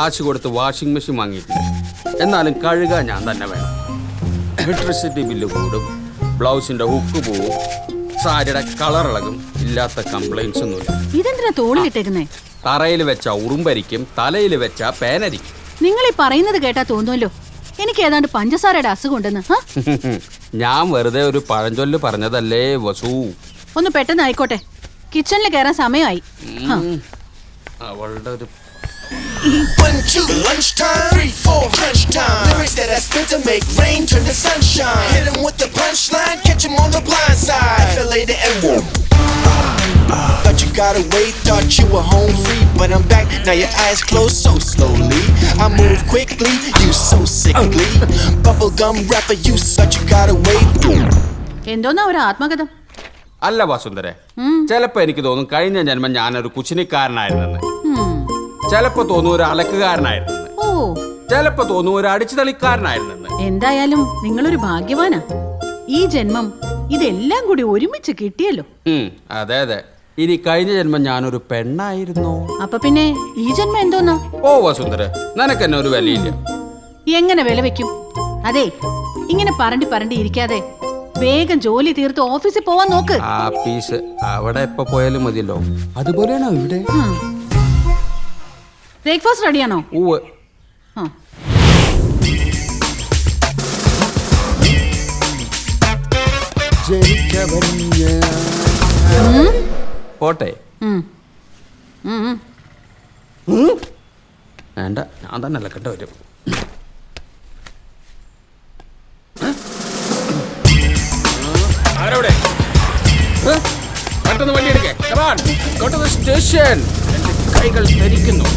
കാശ് കൊടുത്ത് washing machine വാങ്ങിയിട്ടുണ്ട്. എന്നാലും കഴുകാൻ ഞാൻ തന്നെ വേണം. ഇലക്ട്രിസിറ്റി ബില്ല് കൂടും, ബ്ലൗസിന്റെ ഹുക്ക് പോവും, സാരിയുടെ കളർ ഇളകും. ഇല്ലാത്ത കംപ്ലൈൻസ് ഒന്നുമില്ല. ഇതെന്തിനാ തോളിലിട്ടേക്കുന്നേ? തറയിൽ വെച്ച ഉറുമ്പരിക്കും, തലയിൽ വെച്ച പേനരിക്കും. നിങ്ങൾ ഈ പറയുന്നത് കേട്ടാ തോന്നുമല്ലോ എനിക്ക് ഏതാണ്ട് പഞ്ചസാരയുടെ അസുഖം ഉണ്ടെന്ന്. ഞാൻ വെറുതെ ഒരു പഴഞ്ചൊല്ല് പറഞ്ഞതല്ലേ വസു. ഒന്ന് പെട്ടെന്ന് ആയിക്കോട്ടെ, കിച്ചണിൽ കയറാൻ സമയമായി. അവളുടെ ഒരു 1, 2, lunchtime, 3, 4, crunch time. Lyrics that I spit to make rain turn to sunshine. Hit 'em with the punchline, catch 'em on the blind side. FLA to M1. Thought you got away, thought you were home free, but I'm back, now your eyes closed so slowly. I move quickly, you so sickly. Bubblegum rapper, you such you got away. എന്തോന്നാ ഒരു ആത്മകഥം? അല്ല വസുന്ധരെ, ചിലപ്പോ എനിക്ക് തോന്നും കഴിഞ്ഞ ജന്മം ഞാനൊരു കുച്ചിനിക്കാരനായിരുന്നെന്ന്. ചിലപ്പോ തോന്നും ഒരു അലക്കുകാരനായിരുന്നെന്ന്. ചിലപ്പോ തോന്നും ഒരു അടിച്ചുതളിക്കാരനായിരുന്നെന്ന്. എന്തായാലും നിങ്ങളൊരു ഭാഗ്യവാനാ. ഈ ജന്മം ഇതെല്ലാം കൂടി ഒരുമിച്ച് കിട്ടിയല്ലോ. അതെ അതെ. ഇനി കഴിഞ്ഞ ജന്മം ഞാനൊരു പെണ്ണായിരുന്നോ? അപ്പൊ പിന്നെ ഈ ജന്മം എന്തോന്നാ? ഓ വസുന്ധര, നിനക്കെന്നെ ഒരു വിലയില്ല. എങ്ങനെ വില വെക്കും? അതെ, ഇങ്ങനെ പറണ്ടി ഇരിക്കാതെ വേഗം ജോലി തീർത്ത് ഓഫീസിൽ പോവാൻ നോക്ക്. ആഫീസ് അവിടെ എപ്പോ പോയാലും മതിയല്ലോ. അതുപോലെയാണോ ഇവിടെ? ബ്രേക്ക്ഫാസ്റ്റ് റെഡിയാണോ? ഉവ്വ്. പോട്ടെ. വേണ്ട, ഞാൻ തന്നെ അലക്കേണ്ട വരും. ആരവിടെ? പെട്ടെന്ന് വണ്ടി എടുക്കേ. സ്റ്റേഷൻ. എന്റെ കൈകൾ ധരിക്കുന്നു.